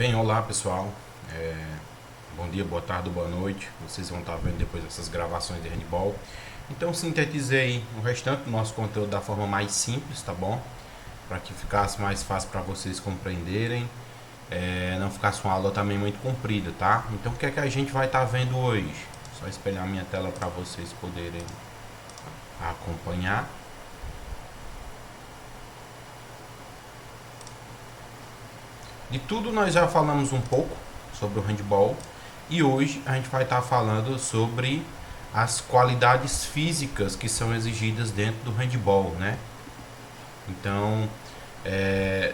Bem, olá pessoal, bom dia, boa tarde, boa noite. Vocês vão estar vendo depois dessas gravações de handball. Então sintetizei o restante do nosso conteúdo da forma mais simples, tá bom? Para que ficasse mais fácil para vocês compreenderem, não ficasse uma aula também muito comprida, tá? Então o que é que a gente vai estar vendo hoje? Só espelhar minha tela para vocês poderem acompanhar. De tudo nós já falamos um pouco sobre o handball e hoje a gente vai estar falando sobre as qualidades físicas que são exigidas dentro do handball, né? Então,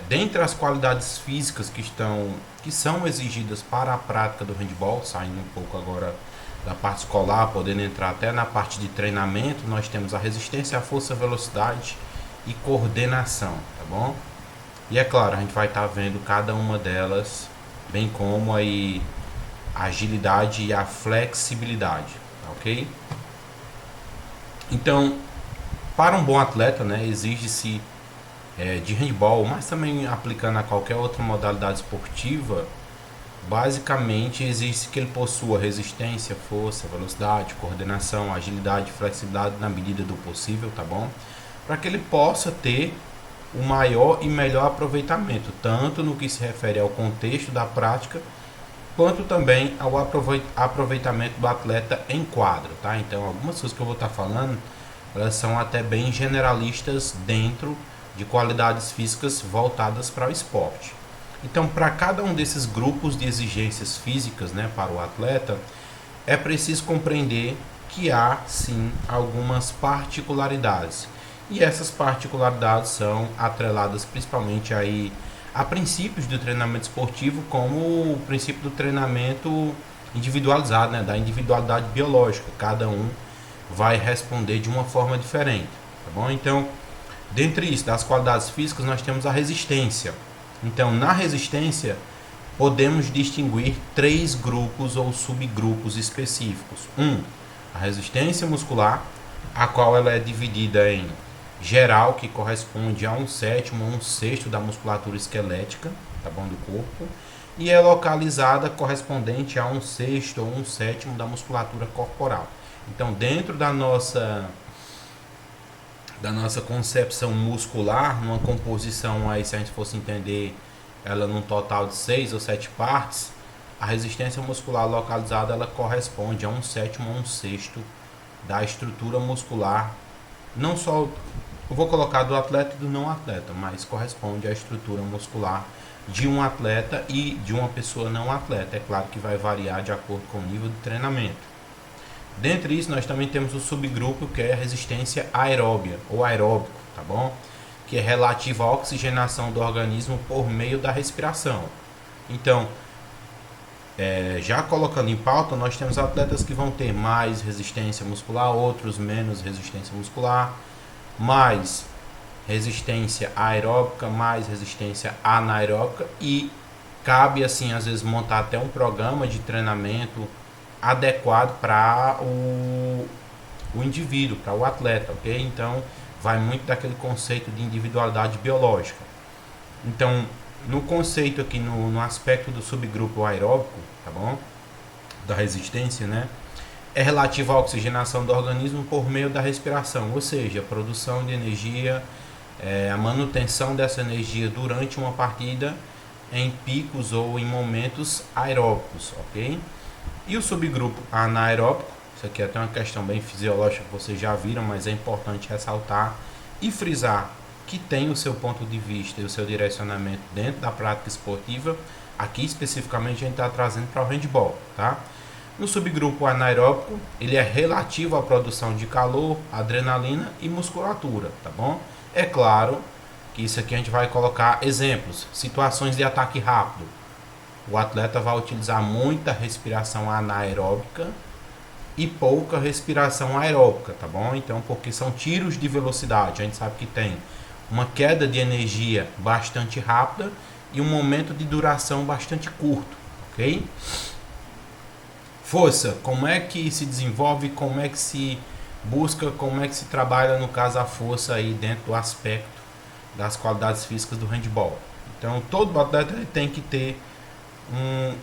dentre as qualidades físicas que são exigidas para a prática do handball, saindo um pouco agora da parte escolar, podendo entrar até na parte de treinamento, nós temos a resistência, a força, a velocidade e coordenação, tá bom? E é claro, a gente vai estar vendo cada uma delas, bem como aí a agilidade e a flexibilidade, tá ok? Então, para um bom atleta, né, exige-se de handball, mas também aplicando a qualquer outra modalidade esportiva, basicamente exige-se que ele possua resistência, força, velocidade, coordenação, agilidade, flexibilidade na medida do possível, tá bom? Para que ele possa ter o maior e melhor aproveitamento, tanto no que se refere ao contexto da prática, quanto também ao aproveitamento do atleta em quadro, tá? Então, algumas coisas que eu vou estar falando, elas são até bem generalistas dentro de qualidades físicas voltadas para o esporte. Então, para cada um desses grupos de exigências físicas, né, para o atleta, é preciso compreender que há, sim, algumas particularidades. E essas particularidades são atreladas principalmente aí a princípios do treinamento esportivo, como o princípio do treinamento individualizado, né, da individualidade biológica. Cada um vai responder de uma forma diferente, tá bom? Então, dentre isso, das qualidades físicas, nós temos a resistência. Então, na resistência, podemos distinguir três grupos ou subgrupos específicos. A resistência muscular, a qual ela é dividida em geral, que corresponde a 1/7 ou 1/6 da musculatura esquelética, tá bom, do corpo, e é localizada correspondente a 1/6 ou 1/7 da musculatura corporal. Então, dentro da nossa concepção muscular, numa composição aí, se a gente fosse entender ela num total de 6 ou 7 partes, a resistência muscular localizada ela corresponde a 1/7 ou 1/6 da estrutura muscular, não só, eu vou colocar do atleta e do não atleta, mas corresponde à estrutura muscular de um atleta e de uma pessoa não atleta. É claro que vai variar de acordo com o nível de treinamento. Dentre isso, nós também temos o subgrupo que é a resistência aeróbia ou aeróbico, tá bom? Que é relativo à oxigenação do organismo por meio da respiração. Então, já colocando em pauta, nós temos atletas que vão ter mais resistência muscular, outros menos resistência muscular, mais resistência aeróbica, mais resistência anaeróbica, e cabe assim às vezes montar até um programa de treinamento adequado para o indivíduo, para o atleta, ok? Então vai muito daquele conceito de individualidade biológica. Então, no conceito aqui, no aspecto do subgrupo aeróbico, tá bom? Da resistência, né? É relativo à oxigenação do organismo por meio da respiração, ou seja, a produção de energia, a manutenção dessa energia durante uma partida em picos ou em momentos aeróbicos, ok? E o subgrupo anaeróbico, isso aqui é até uma questão bem fisiológica que vocês já viram, mas é importante ressaltar e frisar que tem o seu ponto de vista e o seu direcionamento dentro da prática esportiva. Aqui especificamente a gente está trazendo para o handball, tá? No subgrupo anaeróbico, ele é relativo à produção de calor, adrenalina e musculatura, tá bom? É claro que isso aqui a gente vai colocar exemplos, situações de ataque rápido. O atleta vai utilizar muita respiração anaeróbica e pouca respiração aeróbica, tá bom? Então, porque são tiros de velocidade, a gente sabe que tem uma queda de energia bastante rápida e um momento de duração bastante curto, ok? Força, como é que se desenvolve, como é que se busca, como é que se trabalha, no caso, a força aí dentro do aspecto das qualidades físicas do handball. Então, todo atleta tem que ter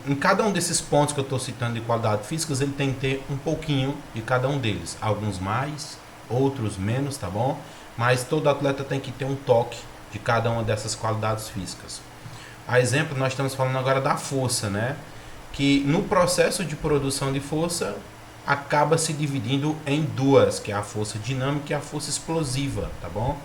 Em cada um desses pontos que eu estou citando de qualidades físicas, ele tem que ter um pouquinho de cada um deles. Alguns mais, outros menos, tá bom? Mas todo atleta tem que ter um toque de cada uma dessas qualidades físicas. A exemplo, nós estamos falando agora da força, né? Que no processo de produção de força acaba se dividindo em duas, que é a força dinâmica e a força explosiva, tá bom?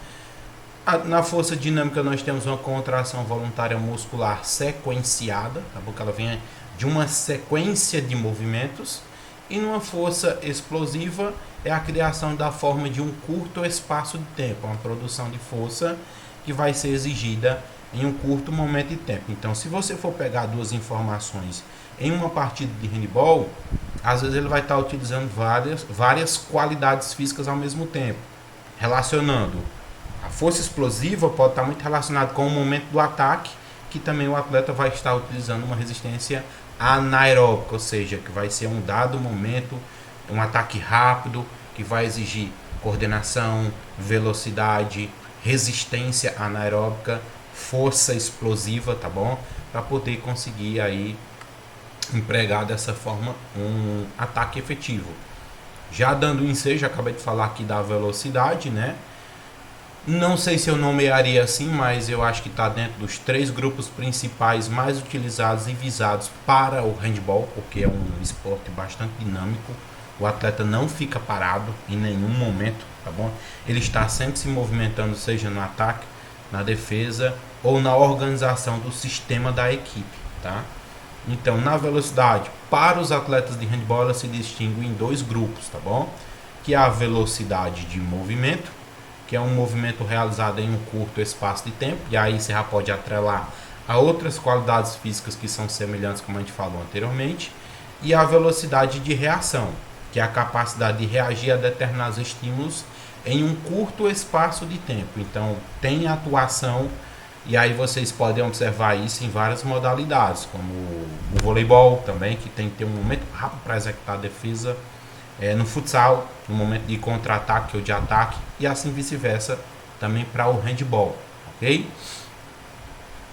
Na força dinâmica nós temos uma contração voluntária muscular sequenciada, tá bom? Que ela vem de uma sequência de movimentos. E numa força explosiva é a criação da forma de um curto espaço de tempo, uma produção de força que vai ser exigida em um curto momento de tempo. Então, se você for pegar duas informações em uma partida de handball, às vezes ele vai estar utilizando várias qualidades físicas ao mesmo tempo, relacionando. A força explosiva pode estar muito relacionada com o momento do ataque, que também o atleta vai estar utilizando uma resistência anaeróbica, ou seja, que vai ser um dado momento, um ataque rápido, que vai exigir coordenação, velocidade, resistência anaeróbica, força explosiva, tá bom? Para poder conseguir aí empregar dessa forma um ataque efetivo. Já dando ensejo, acabei de falar aqui da velocidade, né? Não sei se eu nomearia assim, mas eu acho que está dentro dos 3 grupos principais mais utilizados e visados para o handball, porque é um esporte bastante dinâmico. O atleta não fica parado em nenhum momento, tá bom? Ele está sempre se movimentando, seja no ataque, na defesa ou na organização do sistema da equipe, tá? Então, na velocidade, para os atletas de handball, ela se distingue em 2 grupos, tá bom? Que é a velocidade de movimento, que é um movimento realizado em um curto espaço de tempo, e aí você já pode atrelar a outras qualidades físicas que são semelhantes, como a gente falou anteriormente, e a velocidade de reação, que é a capacidade de reagir a determinados estímulos em um curto espaço de tempo. Então, tem atuação, e aí vocês podem observar isso em várias modalidades, como o voleibol também, que tem que ter um momento rápido para executar a defesa, no futsal, no momento de contra-ataque ou de ataque, e assim vice-versa também para o handball, ok?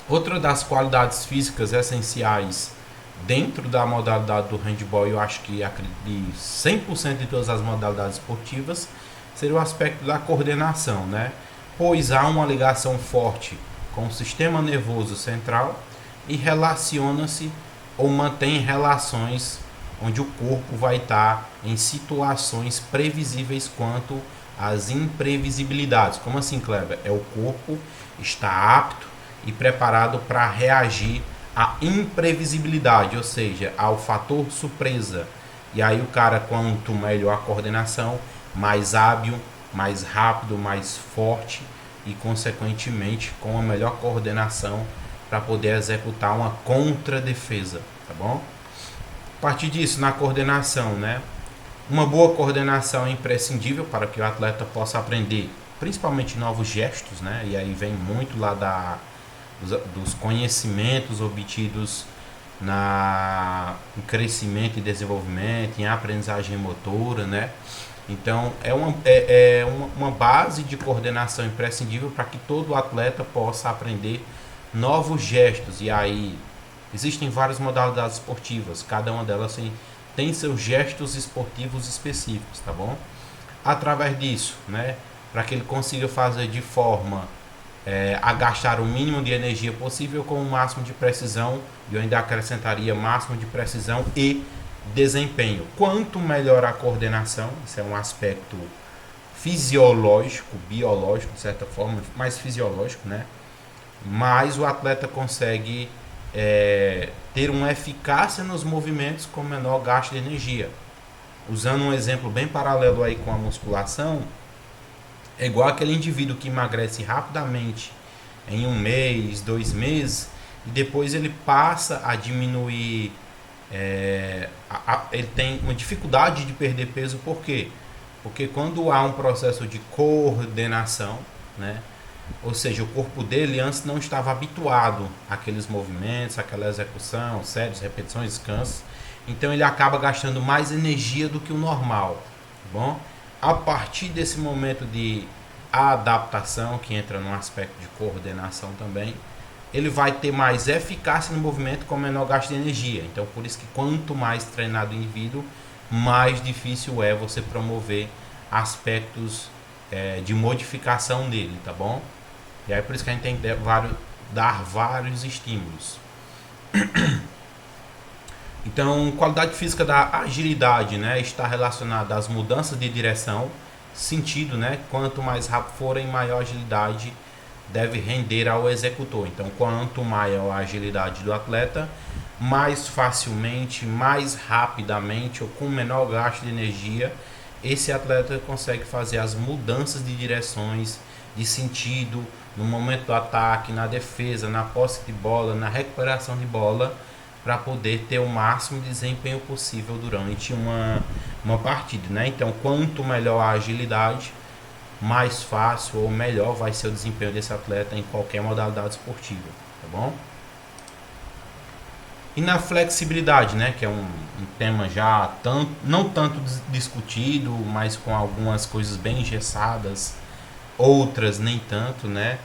Outra das qualidades físicas essenciais dentro da modalidade do handball, eu acho que de 100% de todas as modalidades esportivas, seria o aspecto da coordenação, né? Pois há uma ligação forte com o sistema nervoso central e relaciona-se ou mantém relações onde o corpo vai estar em situações previsíveis quanto às imprevisibilidades. Como assim, Kleber? É o corpo está apto e preparado para reagir à imprevisibilidade, ou seja, ao fator surpresa. E aí o cara, quanto melhor a coordenação, mais hábil, mais rápido, mais forte e, consequentemente, com a melhor coordenação para poder executar uma contradefesa, tá bom? A partir disso, na coordenação, né? Uma boa coordenação é imprescindível para que o atleta possa aprender, principalmente novos gestos, né? E aí vem muito lá dos conhecimentos obtidos em crescimento e desenvolvimento, em aprendizagem motora, né? Então, é uma base de coordenação imprescindível para que todo atleta possa aprender novos gestos. E aí, existem várias modalidades esportivas, cada uma delas tem seus gestos esportivos específicos, tá bom? Através disso, né, para que ele consiga fazer de forma a gastar o mínimo de energia possível com o máximo de precisão, e eu ainda acrescentaria máximo de precisão e desempenho. Quanto melhor a coordenação, isso é um aspecto fisiológico, biológico de certa forma, mais fisiológico, né? Mais o atleta consegue ter uma eficácia nos movimentos com menor gasto de energia. Usando um exemplo bem paralelo aí com a musculação, é igual aquele indivíduo que emagrece rapidamente em 1 mês, 2 meses, e depois ele passa a diminuir, ele tem uma dificuldade de perder peso. Por quê? Porque quando há um processo de coordenação, né, ou seja, o corpo dele antes não estava habituado àqueles movimentos, àquela execução, séries, repetições, descansos, então ele acaba gastando mais energia do que o normal, tá bom? A partir desse momento de adaptação, que entra num aspecto de coordenação também, ele vai ter mais eficácia no movimento com menor gasto de energia. Então, por isso que quanto mais treinado o indivíduo, mais difícil é você promover aspectos de modificação dele, tá bom? E aí por isso que a gente tem que dar vários estímulos. Então, qualidade física da agilidade, né, está relacionada às mudanças de direção, sentido, né? Quanto mais rápido forem, maior agilidade deve render ao executor. Então, quanto maior a agilidade do atleta, mais facilmente, mais rapidamente ou com menor gasto de energia, esse atleta consegue fazer as mudanças de direções, de sentido, no momento do ataque, na defesa, na posse de bola, na recuperação de bola, para poder ter o máximo de desempenho possível durante uma partida, né? Então, quanto melhor a agilidade, mais fácil ou melhor vai ser o desempenho desse atleta em qualquer modalidade esportiva, tá bom? E na flexibilidade, né, que é um tema já não tanto discutido, mas com algumas coisas bem engessadas, outras nem tanto, né?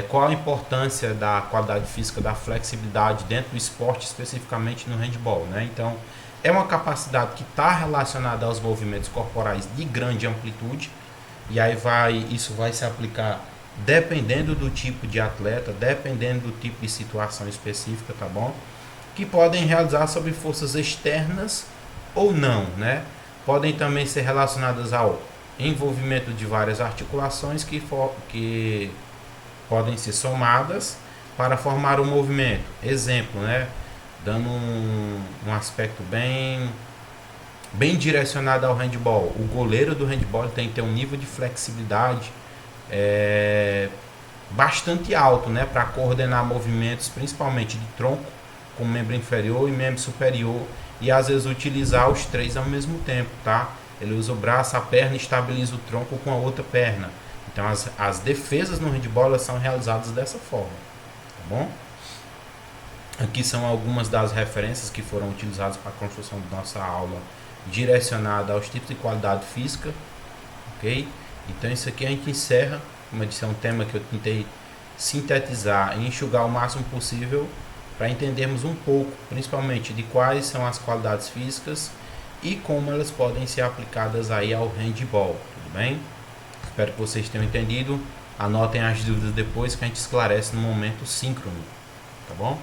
Qual a importância da qualidade física, da flexibilidade dentro do esporte, especificamente no handball, né? Então, é uma capacidade que está relacionada aos movimentos corporais de grande amplitude, e aí isso vai se aplicar dependendo do tipo de atleta, dependendo do tipo de situação específica, tá bom? Que podem realizar sob forças externas ou não, né? Podem também ser relacionadas ao envolvimento de várias articulações que podem ser somadas para formar um movimento. Exemplo, né? Dando um aspecto bem direcionado ao handball. O goleiro do handball tem que ter um nível de flexibilidade bastante alto, né? Para coordenar movimentos, principalmente de tronco, com membro inferior e membro superior, e às vezes utilizar os três ao mesmo tempo, tá? Ele usa o braço, a perna e estabiliza o tronco com a outra perna. Então as defesas no handball são realizadas dessa forma, tá bom? Aqui são algumas das referências que foram utilizadas para a construção da nossa aula direcionada aos tipos de qualidade física, ok? Então isso aqui a gente encerra, como eu disse, é um tema que eu tentei sintetizar e enxugar o máximo possível para entendermos um pouco, principalmente, de quais são as qualidades físicas e como elas podem ser aplicadas aí ao handball, tudo bem? Espero que vocês tenham entendido. Anotem as dúvidas depois que a gente esclarece no momento síncrono, tá bom?